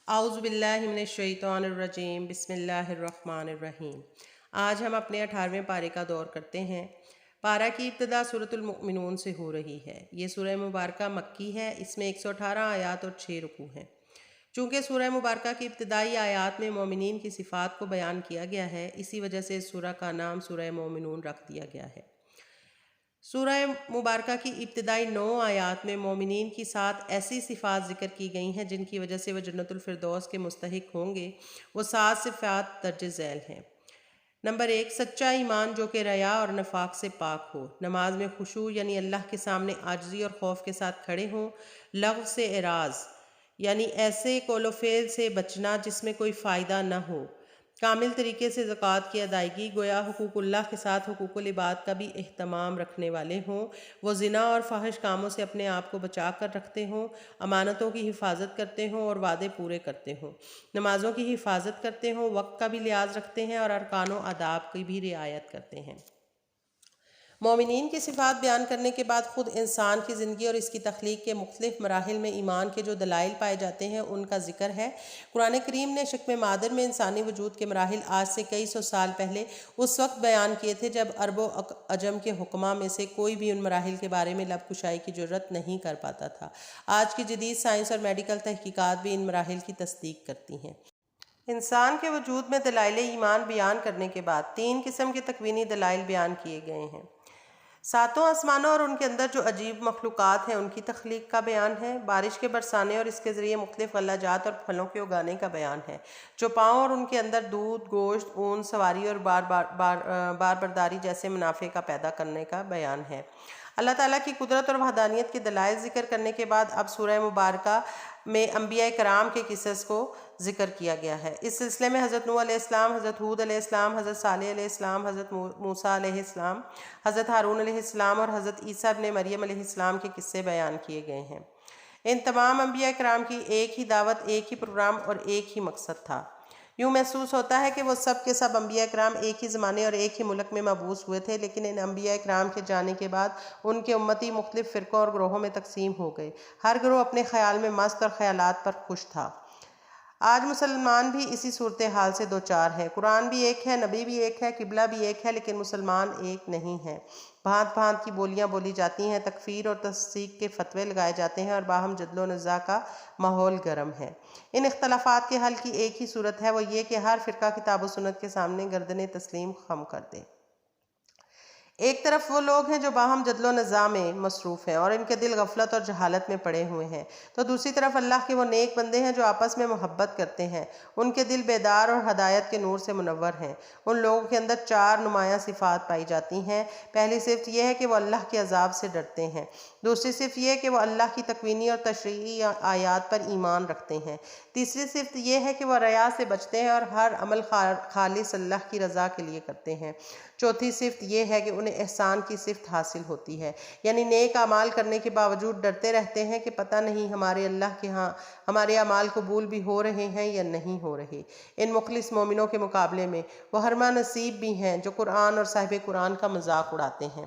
اعوذ باللہ من الشیطان الرجیم بسم اللہ الرحمن الرحیم۔ آج ہم اپنے 18ویں پارے کا دور کرتے ہیں۔ پارہ کی ابتدا سورۃ المؤمنون سے ہو رہی ہے۔ یہ سورہ مبارکہ مکی ہے۔ اس میں 118 آیات اور 6 رکوع ہیں۔ چونکہ سورہ مبارکہ کی ابتدائی آیات میں مومنین کی صفات کو بیان کیا گیا ہے، اسی وجہ سے اس سورہ کا نام سورہ مومنون رکھ دیا گیا ہے۔ سورہ مبارکہ کی ابتدائی 9 آیات میں مومنین کی 7 ایسی صفات ذکر کی گئی ہیں جن کی وجہ سے وہ جنت الفردوس کے مستحق ہوں گے۔ وہ 7 صفات درج ذیل ہیں۔ نمبر 1، سچا ایمان جو کہ ریا اور نفاق سے پاک ہو۔ نماز میں خشوع یعنی اللہ کے سامنے عاجزی اور خوف کے ساتھ کھڑے ہوں۔ لغو سے اعراض یعنی ایسے قول و فعل سے بچنا جس میں کوئی فائدہ نہ ہو۔ کامل طریقے سے زکوٰۃ کی ادائیگی، گویا حقوق اللہ کے ساتھ حقوق العباد کا بھی اہتمام رکھنے والے ہوں۔ وہ زنا اور فاحش کاموں سے اپنے آپ کو بچا کر رکھتے ہوں، امانتوں کی حفاظت کرتے ہوں اور وعدے پورے کرتے ہوں، نمازوں کی حفاظت کرتے ہوں، وقت کا بھی لحاظ رکھتے ہیں اور ارکان و آداب کی بھی رعایت کرتے ہیں۔ مومنین کی صفات بیان کرنے کے بعد خود انسان کی زندگی اور اس کی تخلیق کے مختلف مراحل میں ایمان کے جو دلائل پائے جاتے ہیں ان کا ذکر ہے۔ قرآن کریم نے شکم مادر میں انسانی وجود کے مراحل آج سے کئی سو سال پہلے اس وقت بیان کیے تھے جب عرب و عجم کے حکماء میں سے کوئی بھی ان مراحل کے بارے میں لب کشائی کی جرات نہیں کر پاتا تھا۔ آج کی جدید سائنس اور میڈیکل تحقیقات بھی ان مراحل کی تصدیق کرتی ہیں۔ انسان کے وجود میں دلائل ایمان بیان کرنے کے بعد 3 قسم کے تکوینی دلائل بیان کیے گئے ہیں۔ 7 آسمانوں اور ان کے اندر جو عجیب مخلوقات ہیں ان کی تخلیق کا بیان ہے۔ بارش کے برسانے اور اس کے ذریعے مختلف غلہ جات اور پھلوں کے اگانے کا بیان ہے۔ چوپاؤں اور ان کے اندر دودھ، گوشت، اون، سواری اور بار برداری جیسے منافع کا پیدا کرنے کا بیان ہے۔ اللہ تعالیٰ کی قدرت اور وحدانیت کے دلائل ذکر کرنے کے بعد اب سورہ مبارکہ میں انبیاء کرام کے قصص کو ذکر کیا گیا ہے۔ اس سلسلے میں حضرت نوح علیہ السلام، حضرت ہود علیہ السلام، حضرت صالح علیہ السلام، حضرت موسیٰ علیہ السلام، حضرت ہارون علیہ السلام اور حضرت عیسیٰ ابن مریم علیہ السلام کے قصے بیان کیے گئے ہیں۔ ان تمام انبیاء کرام کی ایک ہی دعوت، ایک ہی پروگرام اور ایک ہی مقصد تھا۔ یوں محسوس ہوتا ہے کہ وہ سب کے سب انبیاء کرام ایک ہی زمانے اور ایک ہی ملک میں مبعوث ہوئے تھے، لیکن ان انبیاء کرام کے جانے کے بعد ان کے امتی مختلف فرقوں اور گروہوں میں تقسیم ہو گئے۔ ہر گروہ اپنے خیال میں مست اور خیالات پر خوش تھا۔ آج مسلمان بھی اسی صورتحال سے دوچار ہیں۔ قرآن بھی ایک ہے، نبی بھی ایک ہے، قبلہ بھی ایک ہے، لیکن مسلمان ایک نہیں ہے۔ بھانت بھانت کی بولیاں بولی جاتی ہیں، تکفیر اور تصدیق کے فتوے لگائے جاتے ہیں اور باہم جدل و نزاع کا ماحول گرم ہے۔ ان اختلافات کے حل کی ایک ہی صورت ہے، وہ یہ کہ ہر فرقہ کتاب و سنت کے سامنے گردن تسلیم خم کر دے۔ ایک طرف وہ لوگ ہیں جو باہم جدل و نزاع میں مصروف ہیں اور ان کے دل غفلت اور جہالت میں پڑے ہوئے ہیں، تو دوسری طرف اللہ کے وہ نیک بندے ہیں جو آپس میں محبت کرتے ہیں، ان کے دل بیدار اور ہدایت کے نور سے منور ہیں۔ ان لوگوں کے اندر 4 نمایاں صفات پائی جاتی ہیں۔ پہلی صفت یہ ہے کہ وہ اللہ کے عذاب سے ڈرتے ہیں۔ دوسری صفت یہ ہے کہ وہ اللہ کی تکوینی اور تشریعی آیات پر ایمان رکھتے ہیں۔ تیسری صفت یہ ہے کہ وہ ریا سے بچتے ہیں اور ہر عمل خالص اللہ کی رضا کے لیے کرتے ہیں۔ چوتھی صفت یہ ہے کہ انہیں احسان کی صفت حاصل ہوتی ہے، یعنی نیک اعمال کرنے کے باوجود ڈرتے رہتے ہیں کہ پتہ نہیں ہمارے اللہ کے ہاں ہمارے اعمال قبول بھی ہو رہے ہیں یا نہیں ہو رہے۔ ان مخلص مومنوں کے مقابلے میں وہ ہرما نصیب بھی ہیں جو قرآن اور صاحب قرآن کا مذاق اڑاتے ہیں۔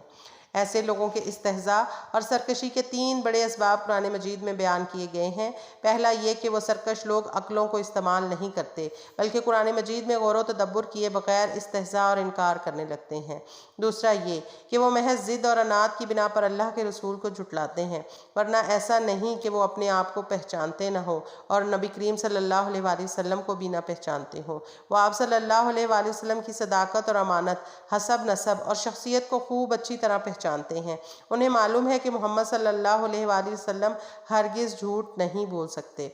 ایسے لوگوں کے استہزاء اور سرکشی کے 3 بڑے اسباب قرآن مجید میں بیان کیے گئے ہیں۔ پہلا یہ کہ وہ سرکش لوگ عقلوں کو استعمال نہیں کرتے، بلکہ قرآن مجید میں غور و تدبر کیے بغیر استہزاء اور انکار کرنے لگتے ہیں۔ دوسرا یہ کہ وہ محض ضد اور عناد کی بنا پر اللہ کے رسول کو جھٹلاتے ہیں، ورنہ ایسا نہیں کہ وہ اپنے آپ کو پہچانتے نہ ہوں اور نبی کریم صلی اللہ علیہ وآلہ وسلم کو بھی نہ پہچانتے ہوں۔ وہ آپ صلی اللہ علیہ وآلہ وسلم کی صداقت اور امانت، حسب نسب اور شخصیت کو خوب اچھی طرح پہچانتے ہیں۔ انہیں معلوم ہے کہ محمد صلی اللہ علیہ وآلہ وسلم ہرگز جھوٹ نہیں بول سکتے۔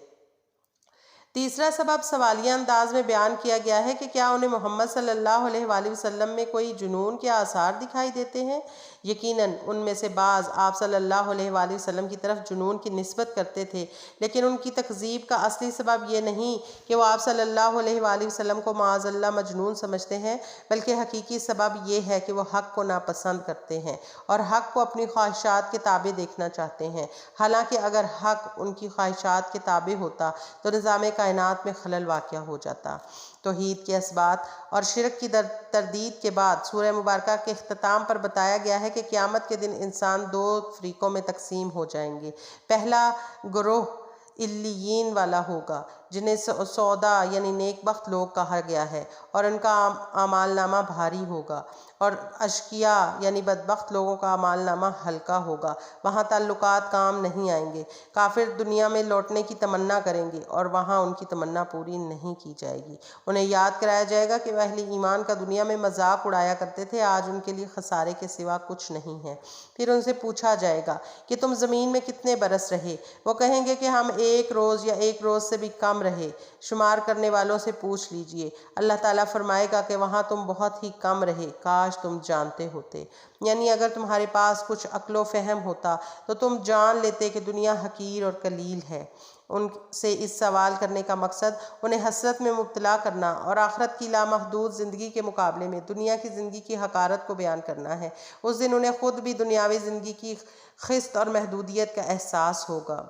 تیسرا سبب سوالیہ انداز میں بیان کیا گیا ہے کہ کیا انہیں محمد صلی اللہ علیہ وآلہ وسلم میں کوئی جنون کے آثار دکھائی دیتے ہیں؟ یقیناً ان میں سے بعض آپ صلی اللہ علیہ وآلہ وسلم کی طرف جنون کی نسبت کرتے تھے، لیکن ان کی تکذیب کا اصلی سبب یہ نہیں کہ وہ آپ صلی اللہ علیہ وآلہ وسلم کو معاذ اللہ مجنون سمجھتے ہیں، بلکہ حقیقی سبب یہ ہے کہ وہ حق کو ناپسند کرتے ہیں اور حق کو اپنی خواہشات کے تابع دیکھنا چاہتے ہیں۔ حالانکہ اگر حق ان کی خواہشات کے تابع ہوتا تو نظام کائنات میں خلل واقع ہو جاتا۔ توحید کے اثبات اور شرک کی تردید کے بعد سورہ مبارکہ کے اختتام پر بتایا گیا ہے کہ قیامت کے دن انسان 2 فریقوں میں تقسیم ہو جائیں گے۔ پہلا گروہ علیین والا ہوگا، جنہیں سودا یعنی نیک بخت لوگ کہا گیا ہے، اور ان کا اعمال نامہ بھاری ہوگا، اور اشقیاء یعنی بدبخت لوگوں کا اعمال نامہ ہلکا ہوگا۔ وہاں تعلقات کام نہیں آئیں گے۔ کافر دنیا میں لوٹنے کی تمنا کریں گے اور وہاں ان کی تمنا پوری نہیں کی جائے گی۔ انہیں یاد کرایا جائے گا کہ وہ اہل ایمان کا دنیا میں مذاق اڑایا کرتے تھے، آج ان کے لیے خسارے کے سوا کچھ نہیں ہے۔ پھر ان سے پوچھا جائے گا کہ تم زمین میں کتنے برس رہے؟ وہ کہیں گے کہ ہم 1 روز یا 1 روز سے بھی کم رہے۔ شمار کرنے والوں سے پوچھ لیجئے، اللہ تعالیٰ فرمائے گا کہ وہاں تم بہت ہی کم رہے، کاش تم جانتے ہوتے۔ یعنی اگر تمہارے پاس کچھ عقل و فہم ہوتا تو تم جان لیتے کہ دنیا حقیر اور قلیل ہے۔ ان سے اس سوال کرنے کا مقصد انہیں حسرت میں مبتلا کرنا اور آخرت کی لامحدود زندگی کے مقابلے میں دنیا کی زندگی کی حقارت کو بیان کرنا ہے۔ اس دن انہیں خود بھی دنیاوی زندگی کی خست اور محدودیت کا احساس ہوگا۔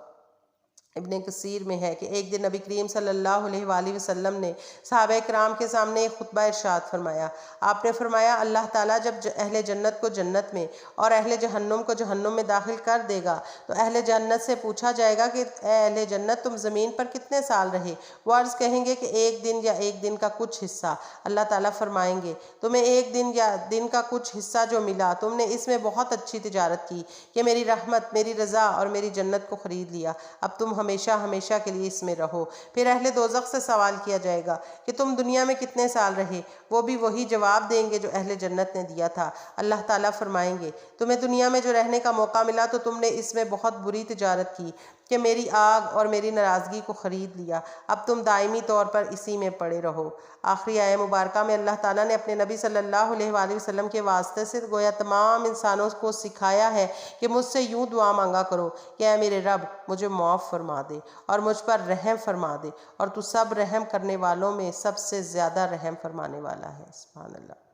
ابن کثیر میں ہے کہ ایک دن نبی کریم صلی اللہ علیہ وآلہ وسلم نے صحابہ کرام کے سامنے ایک خطبہ ارشاد فرمایا۔ آپ نے فرمایا، اللہ تعالیٰ جب اہل جنت کو جنت میں اور اہل جہنم کو جہنم میں داخل کر دے گا تو اہل جنت سے پوچھا جائے گا کہ اے اہل جنت، تم زمین پر کتنے سال رہے؟ وہ عرض کہیں گے کہ 1 دن یا 1 دن کا کچھ حصہ۔ اللہ تعالیٰ فرمائیں گے، تمہیں 1 دن یا دن کا کچھ حصہ جو ملا، تم نے اس میں بہت اچھی تجارت کی کہ میری رحمت، میری رضا اور میری جنت کو خرید لیا، اب تم ہمیشہ ہمیشہ کے لیے اس میں رہو۔ پھر اہل دوزخ سے سوال کیا جائے گا کہ تم دنیا میں کتنے سال رہے؟ وہ بھی وہی جواب دیں گے جو اہل جنت نے دیا تھا۔ اللہ تعالیٰ فرمائیں گے، تمہیں دنیا میں جو رہنے کا موقع ملا تو تم نے اس میں بہت بری تجارت کی کہ میری آگ اور میری ناراضگی کو خرید لیا، اب تم دائمی طور پر اسی میں پڑے رہو۔ آخری آیہ مبارکہ میں اللہ تعالیٰ نے اپنے نبی صلی اللہ علیہ وآلہ وسلم کے واسطے سے گویا تمام انسانوں کو سکھایا ہے کہ مجھ سے یوں دعا مانگا کرو کہ اے میرے رب، مجھے معاف فرما دے اور مجھ پر رحم فرما دے، اور تو سب رحم کرنے والوں میں سب سے زیادہ رحم فرمانے والا ہے۔ سبحان اللہ۔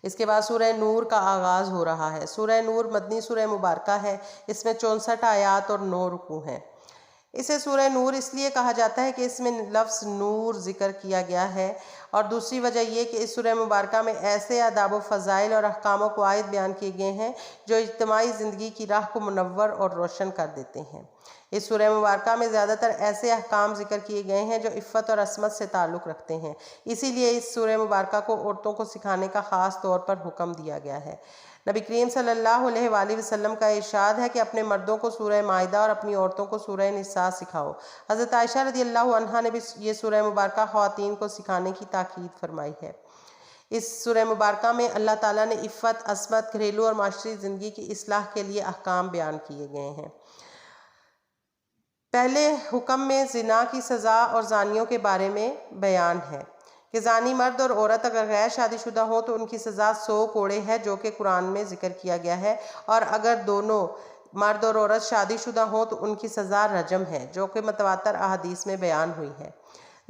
اس کے بعد سورہ نور کا آغاز ہو رہا ہے۔ سورہ نور مدنی سورہ مبارکہ ہے۔ اس میں 64 آیات اور 9 رکوع ہیں۔ اسے سورہ نور اس لیے کہا جاتا ہے کہ اس میں لفظ نور ذکر کیا گیا ہے، اور دوسری وجہ یہ کہ اس سورہ مبارکہ میں ایسے آداب و فضائل اور احکام و قواعد بیان کیے گئے ہیں جو اجتماعی زندگی کی راہ کو منور اور روشن کر دیتے ہیں۔ اس سورہ مبارکہ میں زیادہ تر ایسے احکام ذکر کیے گئے ہیں جو عفت اور عصمت سے تعلق رکھتے ہیں، اسی لیے اس سورہ مبارکہ کو عورتوں کو سکھانے کا خاص طور پر حکم دیا گیا ہے۔ نبی کریم صلی اللہ علیہ وآلہ وسلم کا ارشاد ہے کہ اپنے مردوں کو سورہ مائدہ اور اپنی عورتوں کو سورہ نساء سکھاؤ۔ حضرت عائشہ رضی اللہ عنہا نے بھی یہ سورہ مبارکہ خواتین کو سکھانے کی تاکید فرمائی ہے۔ اس سورہ مبارکہ میں اللہ تعالیٰ نے عفت، عصمت، گھریلو اور معاشری زندگی کی اصلاح کے لیے احکام بیان کیے گئے ہیں۔ پہلے حکم میں زنا کی سزا اور زانیوں کے بارے میں بیان ہے کہ زانی مرد اور عورت اگر غیر شادی شدہ ہوں تو ان کی سزا 100 کوڑے ہے، جو کہ قرآن میں ذکر کیا گیا ہے، اور اگر دونوں مرد اور عورت شادی شدہ ہوں تو ان کی سزا رجم ہے، جو کہ متواتر احادیث میں بیان ہوئی ہے۔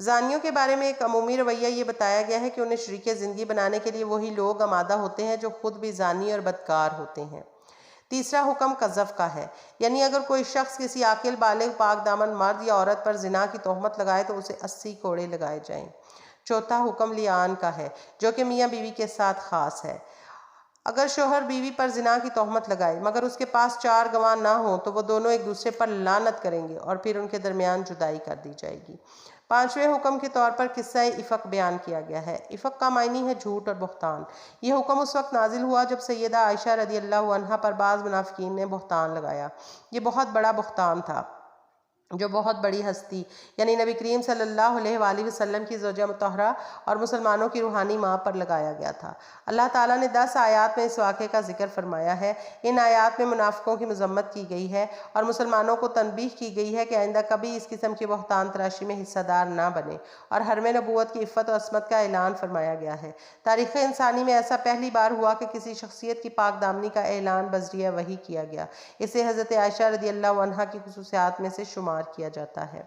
زانیوں کے بارے میں ایک عمومی رویہ یہ بتایا گیا ہے کہ انہیں شریک زندگی بنانے کے لیے وہی لوگ آمادہ ہوتے ہیں جو خود بھی زانی اور بدکار ہوتے ہیں۔ تیسرا حکم قذف کا ہے، یعنی اگر کوئی شخص کسی عاقل بالغ پاک دامن مرد یا عورت پر زنا کی تہمت لگائے تو اسے 80 کوڑے لگائے جائیں۔ چوتھا حکم لیان کا ہے، جو کہ میاں بیوی کے ساتھ خاص ہے۔ اگر شوہر بیوی پر زنا کی تہمت لگائے مگر اس کے پاس 4 گواہ نہ ہوں تو وہ دونوں ایک دوسرے پر لعنت کریں گے اور پھر ان کے درمیان جدائی کر دی جائے گی۔ 5ویں حکم کے طور پر قصہ افک بیان کیا گیا ہے۔ افک کا معنی ہے جھوٹ اور بہتان۔ یہ حکم اس وقت نازل ہوا جب سیدہ عائشہ رضی اللہ عنہا پر بعض منافقین نے بہتان لگایا۔ یہ بہت بڑا بہتان تھا جو بہت بڑی ہستی یعنی نبی کریم صلی اللہ علیہ وآلہ وسلم کی زوجہ مطہرہ اور مسلمانوں کی روحانی ماں پر لگایا گیا تھا۔ اللہ تعالیٰ نے 10 آیات میں اس واقعے کا ذکر فرمایا ہے۔ ان آیات میں منافقوں کی مذمت کی گئی ہے اور مسلمانوں کو تنبیہ کی گئی ہے کہ آئندہ کبھی اس قسم کی بہتان تراشی میں حصہ دار نہ بنے، اور حرم نبوت کی عفت و عصمت کا اعلان فرمایا گیا ہے۔ تاریخ انسانی میں ایسا پہلی بار ہوا کہ کسی شخصیت کی پاک دامنی کا اعلان بذریعہ وحی کیا گیا۔ اسے حضرت عائشہ رضی اللہ عنہا کی خصوصیات میں سے شمار کیا جاتا ہے۔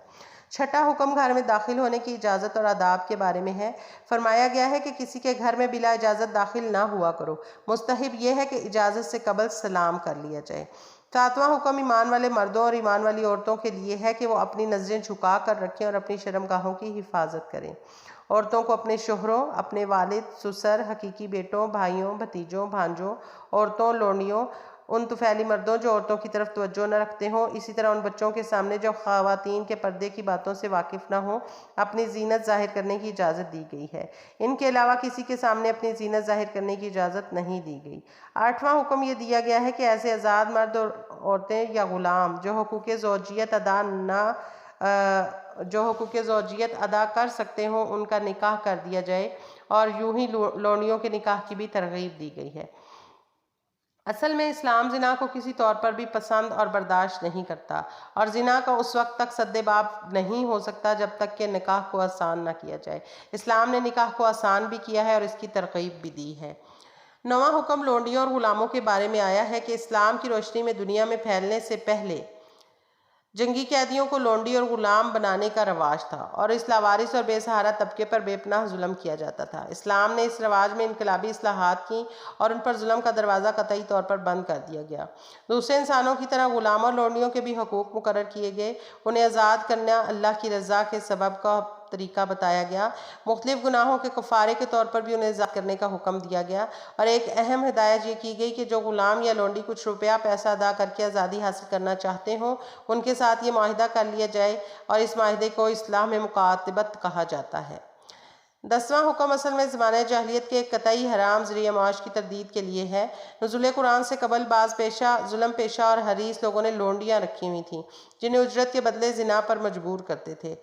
چھٹا حکم گھر میں داخل ہونے کی اجازت اور آداب کے بارے میں ہے۔ فرمایا گیا ہے کہ کسی کے گھر میں بلا اجازت داخل نہ ہوا کرو۔ مستحب یہ ہے کہ اجازت سے قبل سلام کر لیا جائے۔ 7واں حکم ایمان والے مردوں اور ایمان والی عورتوں کے لیے ہے کہ وہ اپنی نظریں جھکا کر رکھیں اور اپنی شرمگاہوں کی حفاظت کریں۔ عورتوں کو اپنے شوہروں، اپنے والد، سسر، حقیقی بیٹوں، بھائیوں، بھتیجوں، بھانجوں، عورتوں، لونڈیوں ان طفیلی مردوں جو عورتوں کی طرف توجہ نہ رکھتے ہوں، اسی طرح ان بچوں کے سامنے جو خواتین کے پردے کی باتوں سے واقف نہ ہوں، اپنی زینت ظاہر کرنے کی اجازت دی گئی ہے۔ ان کے علاوہ کسی کے سامنے اپنی زینت ظاہر کرنے کی اجازت نہیں دی گئی۔ 8واں حکم یہ دیا گیا ہے کہ ایسے آزاد مرد اور عورتیں یا غلام جو حقوق زوجیت ادا کر سکتے ہوں ان کا نکاح کر دیا جائے، اور یوں ہی لونڈیوں کے نکاح کی بھی ترغیب دی گئی ہے۔ اصل میں اسلام زنا کو کسی طور پر بھی پسند اور برداشت نہیں کرتا، اور زنا کا اس وقت تک سد باب نہیں ہو سکتا جب تک کہ نکاح کو آسان نہ کیا جائے۔ اسلام نے نکاح کو آسان بھی کیا ہے اور اس کی ترغیب بھی دی ہے۔ 9واں حکم لونڈیوں اور غلاموں کے بارے میں آیا ہے کہ اسلام کی روشنی میں دنیا میں پھیلنے سے پہلے جنگی قیدیوں کو لونڈی اور غلام بنانے کا رواج تھا، اور اس لاوارث اور بے سہارا طبقے پر بے پناہ ظلم کیا جاتا تھا۔ اسلام نے اس رواج میں انقلابی اصلاحات کیں اور ان پر ظلم کا دروازہ قطعی طور پر بند کر دیا گیا۔ دوسرے انسانوں کی طرح غلام اور لونڈیوں کے بھی حقوق مقرر کیے گئے، انہیں آزاد کرنا اللہ کی رضا کے سبب کا طریقہ بتایا گیا، مختلف گناہوں کے کفارے کے طور پر بھی انہیں آزاد کرنے کا حکم دیا گیا، اور ایک اہم ہدایت یہ کی گئی کہ جو غلام یا لونڈی کچھ روپیہ پیسہ ادا کر کے آزادی حاصل کرنا چاہتے ہوں ان کے ساتھ یہ معاہدہ کر لیا جائے، اور اس معاہدے کو اصطلاح میں مکاتبت کہا جاتا ہے۔ 10واں حکم اصل میں زمانہ جاہلیت کے ایک قطعی حرام ذریعہ معاش کی تردید کے لیے ہے۔ نزول قرآن سے قبل بعض ظلم پیشہ اور حریص لوگوں نے لونڈیاں رکھی ہوئی تھیں جنہیں اجرت کے بدلے زنا پر مجبور کرتے تھے۔